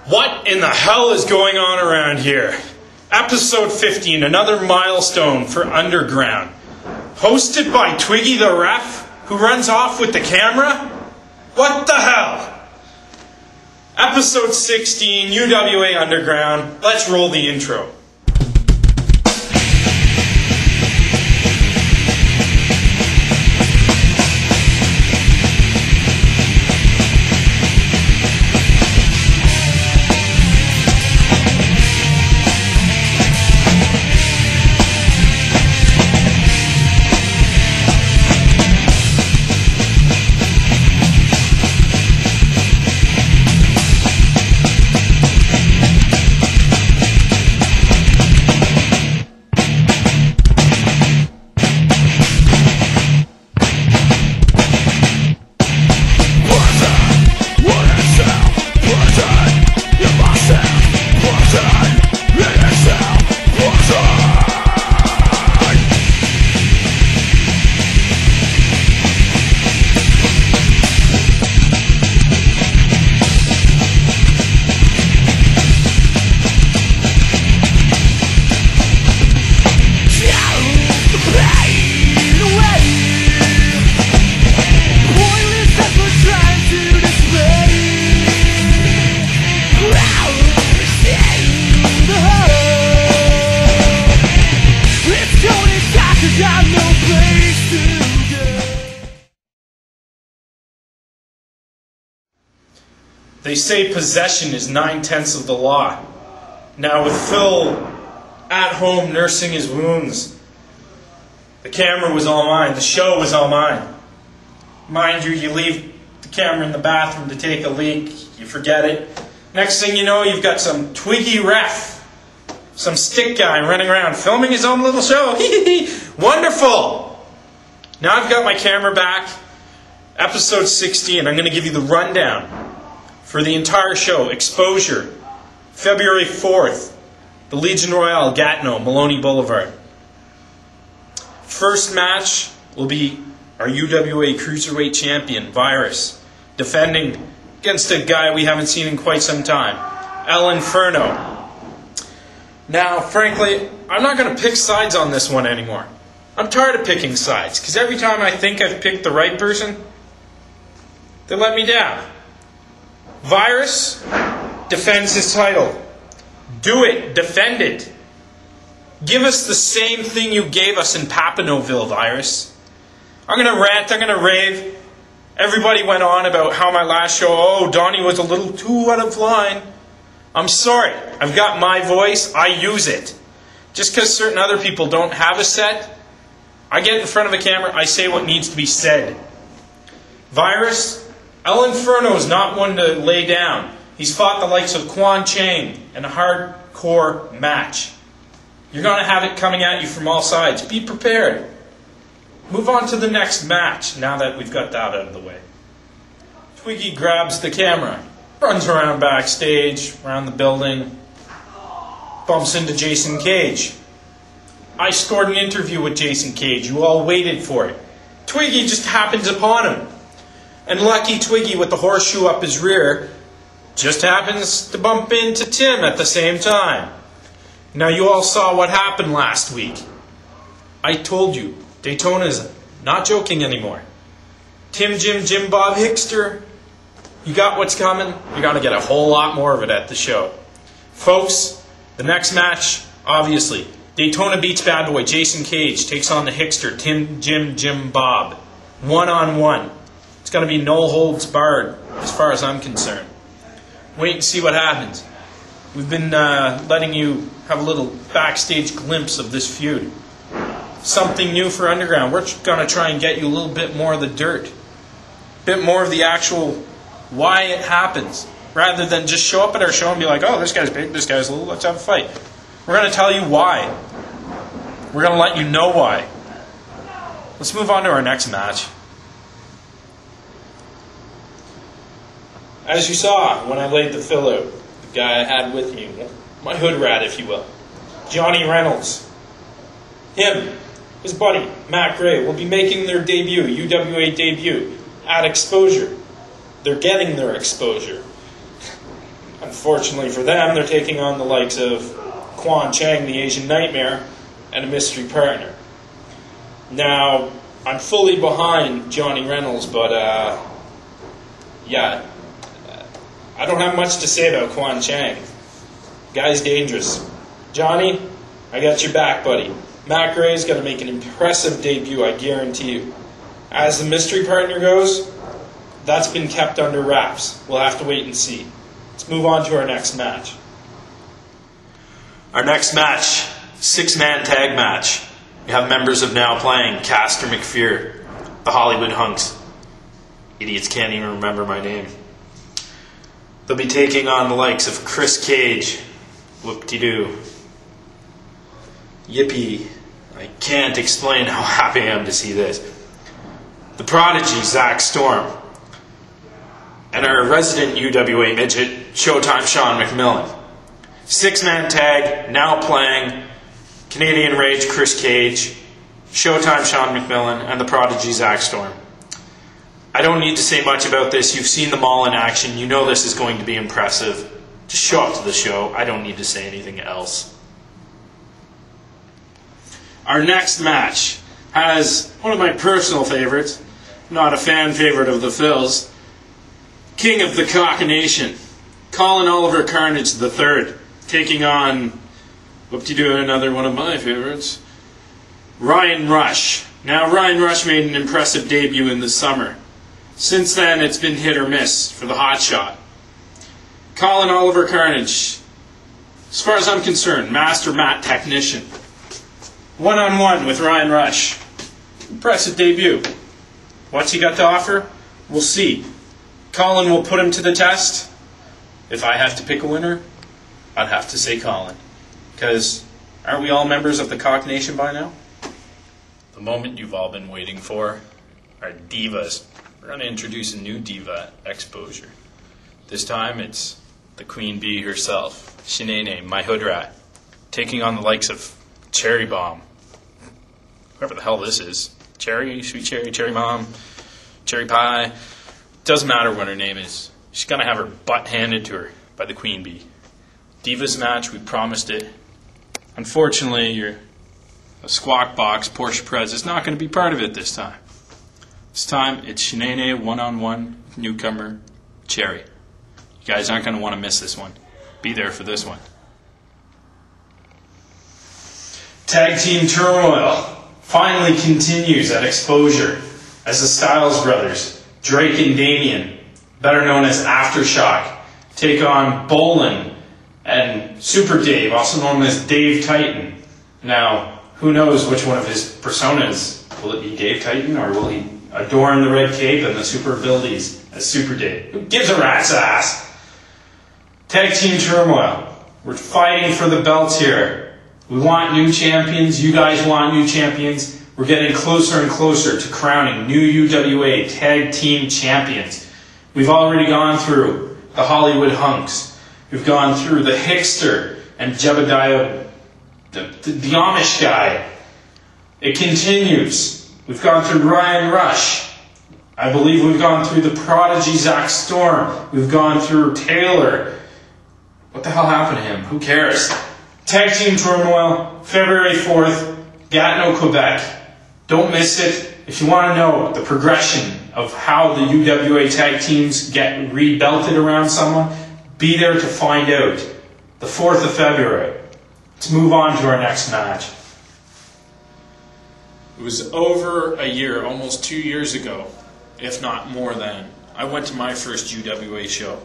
What in the hell is going on around here? Episode 15, another milestone for Underground. Hosted by Twiggy the Ref, who runs off with the camera? What the hell? Episode 16, UWA Underground. Let's roll the intro. They say possession is 9/10 of the law. Now with Phil at home nursing his wounds, the camera was all mine, the show was all mine. Mind you, you leave the camera in the bathroom to take a leak, you forget it. Next thing you know, you've got some Twiggy Ref, some stick guy running around filming his own little show. Wonderful! Now I've got my camera back. Episode 16, I'm going to give you the rundown for the entire show. Xposure, February 4th, the Legion Royale, Gatineau, Maloney Boulevard. First match will be our UWA Cruiserweight Champion, Virus, defending against a guy we haven't seen in quite some time, El Inferno. Now, frankly, I'm not going to pick sides on this one anymore. I'm tired of picking sides, because every time I think I've picked the right person, they let me down. Virus defends his title. Do it. Defend it. Give us the same thing you gave us in Papineauville, Virus. I'm going to rant. I'm going to rave. Everybody went on about how my last show, oh, Donny was a little too out of line. I'm sorry. I've got my voice. I use it. Just because certain other people don't have a set, I get in front of a camera, I say what needs to be said. Virus, El Inferno is not one to lay down. He's fought the likes of Quan Chang in a hardcore match. You're going to have it coming at you from all sides. Be prepared. Move on to the next match now that we've got that out of the way. Twiggy grabs the camera, runs around backstage, around the building, bumps into Jason Cage. I scored an interview with Jason Cage. You all waited for it. Twiggy just happens upon him. And lucky Twiggy with the horseshoe up his rear just happens to bump into Tim at the same time. Now you all saw what happened last week. I told you, Daytona's not joking anymore. Tim, Jim, Bob Hickster, you got what's coming. You're going to get a whole lot more of it at the show. Folks, the next match, obviously, Daytona beats Bad Boy. Jason Cage takes on the Hickster, Tim, Jim, Bob. One-on-one. It's going to be no holds barred as far as I'm concerned. Wait and see what happens. We've been letting you have a little backstage glimpse of this feud. Something new for Underground. We're going to try and get you a little bit more of the dirt. A bit more of the actual why it happens. Rather than just show up at our show and be like, oh, this guy's big, this guy's little, let's have a fight. We're going to tell you why. We're going to let you know why. Let's move on to our next match. As you saw when I laid the fill out, the guy I had with me, my hood rat, if you will, Johnny Reynolds. Him, his buddy, Matt Gray, will be making their debut, UWA debut, at Xposure. They're getting their exposure. Unfortunately for them, they're taking on the likes of Quan Chang, the Asian Nightmare, and a mystery partner. Now, I'm fully behind Johnny Reynolds, but yeah, I don't have much to say about Quan Chang. Guy's dangerous. Johnny, I got your back, buddy. Matt Gray's going to make an impressive debut, I guarantee you. As the mystery partner goes, that's been kept under wraps. We'll have to wait and see. Let's move on to our next match. Our next match, 6-man tag match. We have members of Now Playing, Castor McPhear, the Hollywood Hunks. Idiots can't even remember my name. They'll be taking on the likes of Chris Cage. Whoop-de-doo. Yippee. I can't explain how happy I am to see this. The Prodigy, Zach Storm. And our resident UWA midget, Showtime Sean McMillan. 6-man tag, Now Playing, Canadian Rage Chris Cage, Showtime Sean McMillan, and the Prodigy Zach Storm. I don't need to say much about this. You've seen them all in action. You know this is going to be impressive. Just show up to the show. I don't need to say anything else. Our next match has one of my personal favorites, not a fan favorite of the Phils, King of the Cock Nation, Colin Oliver Carnage III, taking on, whoop-de-doo, another one of my favorites, Ryan Rush. Now, Ryan Rush made an impressive debut in the summer. Since then, it's been hit or miss for the hotshot. Colin Oliver Carnage, as far as I'm concerned, master mat technician. One-on-one with Ryan Rush. Impressive debut. What's he got to offer? We'll see. Colin will put him to the test. If I have to pick a winner, I'd have to say Colin. Because aren't we all members of the Cock Nation by now? The moment you've all been waiting for, our divas. We're going to introduce a new diva, Xposure. This time it's the Queen Bee herself, Shanae, my hood rat, taking on the likes of Cherry Bomb. Whoever the hell this is. Cherry, Sweet Cherry, Cherry Mom, Cherry Pie. Doesn't matter what her name is. She's going to have her butt handed to her by the Queen Bee. Divas match, we promised it. Unfortunately, a squawk box, Porsche Prez, is not going to be part of it this time. This time, it's Shanae one-on-one, newcomer, Cherry. You guys aren't going to want to miss this one. Be there for this one. Tag Team Turmoil finally continues at Xposure as the Styles Brothers, Drake and Damien, better known as Aftershock, take on Bolin and Super Dave, also known as Dave Titan. Now, who knows which one of his personas? Will it be Dave Titan, or will he adorn the red cape and the super abilities as Super Dave? Who gives a rat's ass? Tag Team Turmoil. We're fighting for the belts here. We want new champions. You guys want new champions. We're getting closer and closer to crowning new UWA Tag Team Champions. We've already gone through the Hollywood Hunks. We've gone through the Hickster and Jebediah, the Amish guy. It continues. We've gone through Ryan Rush. I believe we've gone through the Prodigy Zach Storm. We've gone through Taylor. What the hell happened to him? Who cares? Tag Team Turmoil, February 4th, Gatineau, Quebec. Don't miss it. If you want to know the progression of how the UWA tag teams get rebelted around someone, be there to find out. The 4th of February. Let's move on to our next match. It was over a year, almost 2 years ago, if not more than, I went to my first UWA show.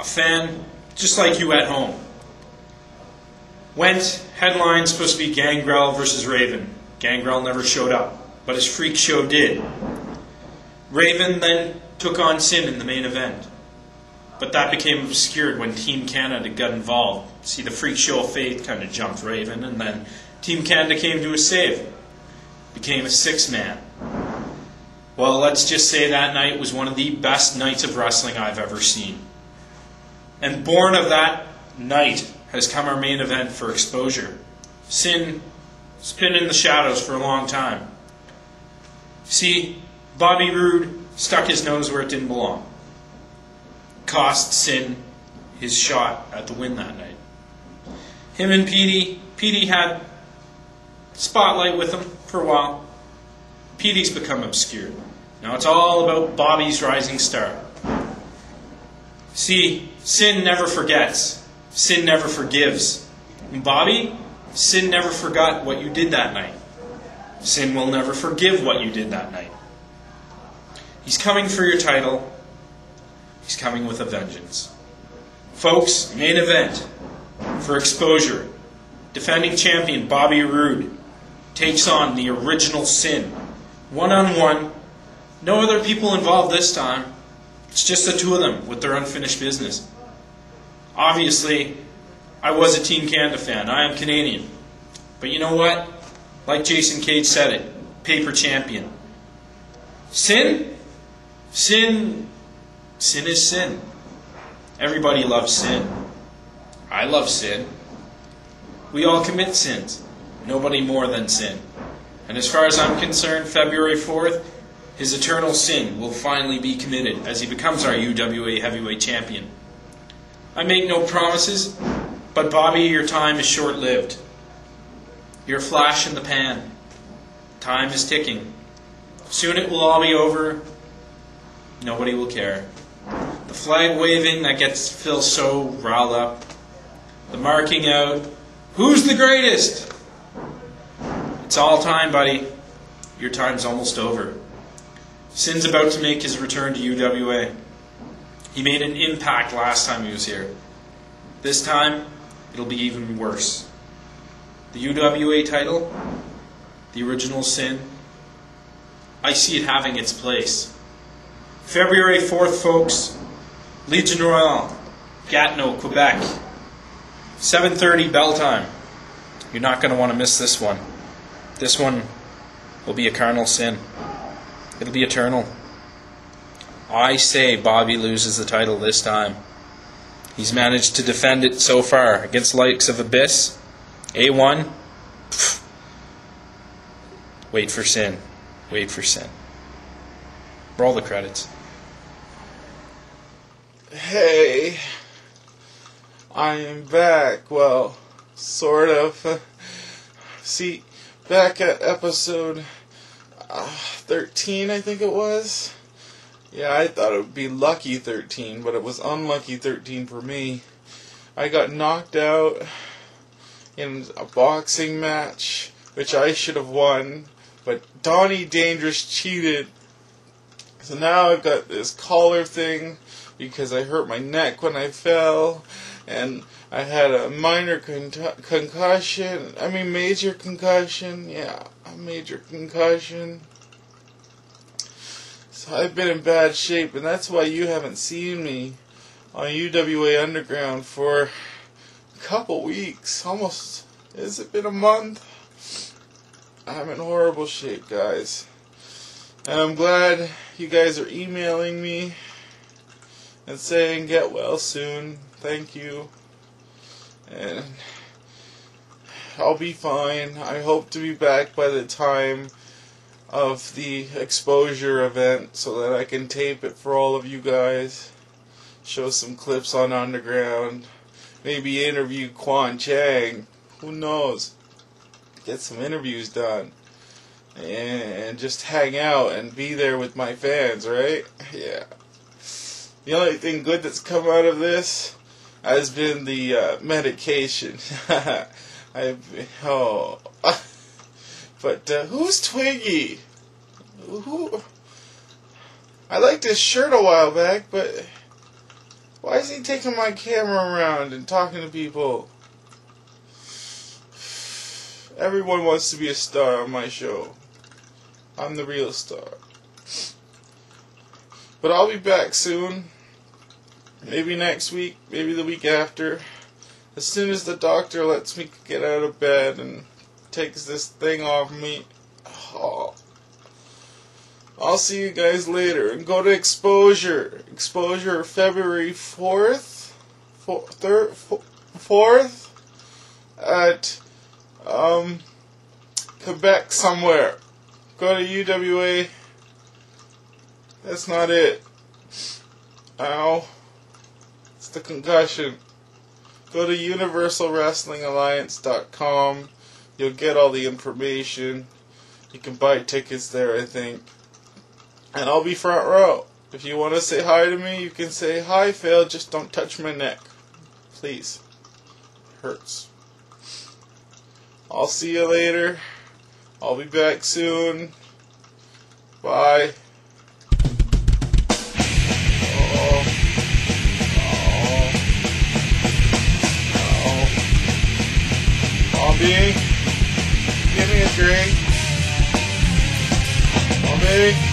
A fan, just like you at home. Went, headline supposed to be Gangrel versus Raven. Gangrel never showed up, but his freak show did. Raven then took on Sin in the main event. But that became obscured when Team Canada got involved. See, the freak show of Faith kind of jumped Raven, and then Team Canada came to his save. Became a 6-man. Well, let's just say that night was one of the best nights of wrestling I've ever seen. And born of that night has come our main event for Xposure. Sin has been in the shadows for a long time. See, Bobby Roode stuck his nose where it didn't belong. Cost Sin his shot at the win that night. Him and Petey had spotlight with him for a while. Petey's become obscured. Now it's all about Bobby's rising star. See, sin never forgets. Sin never forgives. And Bobby, sin never forgot what you did that night. Sin will never forgive what you did that night. He's coming for your title. He's coming with a vengeance. Folks, main event for Xposure. Defending champion Bobby Roode takes on the original Sin. One-on-one. No other people involved this time. It's just the two of them with their unfinished business. Obviously, I was a Team Canada fan. I am Canadian. But you know what? Like Jason Cage said it, paper champion. Sin? Sin is sin. Everybody loves sin. I love sin. We all commit sins. Nobody more than sin. And as far as I'm concerned, February 4th, his eternal sin will finally be committed as he becomes our UWA heavyweight champion. I make no promises, but Bobby, your time is short-lived. You're a flash in the pan. Time is ticking. Soon it will all be over. Nobody will care. The flag waving that gets Phil so riled up. The marking out. Who's the greatest? It's all time, buddy. Your time's almost over. Sin's about to make his return to UWA. He made an impact last time he was here. This time, it'll be even worse. The UWA title, the original Sin, I see it having its place. February 4th, folks, Legion Royale, Gatineau, Quebec. 7:30 bell time. You're not going to want to miss this one. This one will be a carnal sin. It'll be eternal. I say Bobby loses the title this time. He's managed to defend it so far against the likes of Abyss, A1. Pfft. Wait for Sin. Wait for Sin. Roll the credits. Hey, I am back. Well, sort of. See, back at episode 13, I think it was. Yeah, I thought it would be lucky 13, but it was unlucky 13 for me. I got knocked out in a boxing match, which I should have won, but Donny Dangerous cheated. So now I've got this collar thing because I hurt my neck when I fell, and I had a minor concussion. I mean, major concussion. Yeah, a major concussion. So I've been in bad shape, and that's why you haven't seen me on UWA Underground for a couple weeks. Almost, has it been a month? I'm in horrible shape, guys. And I'm glad you guys are emailing me and saying get well soon. Thank you. And I'll be fine. I hope to be back by the time of the Xposure event so that I can tape it for all of you guys. Show some clips on Underground. Maybe interview Quan Chang. Who knows? Get some interviews done. And just hang out and be there with my fans, right? Yeah. The only thing good that's come out of this has been the medication. But who's Twiggy? Who? I liked his shirt a while back, but why is he taking my camera around and talking to people? Everyone wants to be a star on my show. I'm the real star. But I'll be back soon. Maybe next week, maybe the week after. As soon as the doctor lets me get out of bed and takes this thing off me. Oh. I'll see you guys later. And go to Xposure. Xposure February 4th? 4th? At Quebec somewhere. Go to UWA. That's not it. Ow. It's the concussion. Go to universalwrestlingalliance.com. You'll get all the information. You can buy tickets there, I think. And I'll be front row. If you want to say hi to me, you can say, "Hi, Phil, just don't touch my neck. Please. Hurts." I'll see you later. I'll be back soon. Bye. Bobby, give me a drink. Bobby.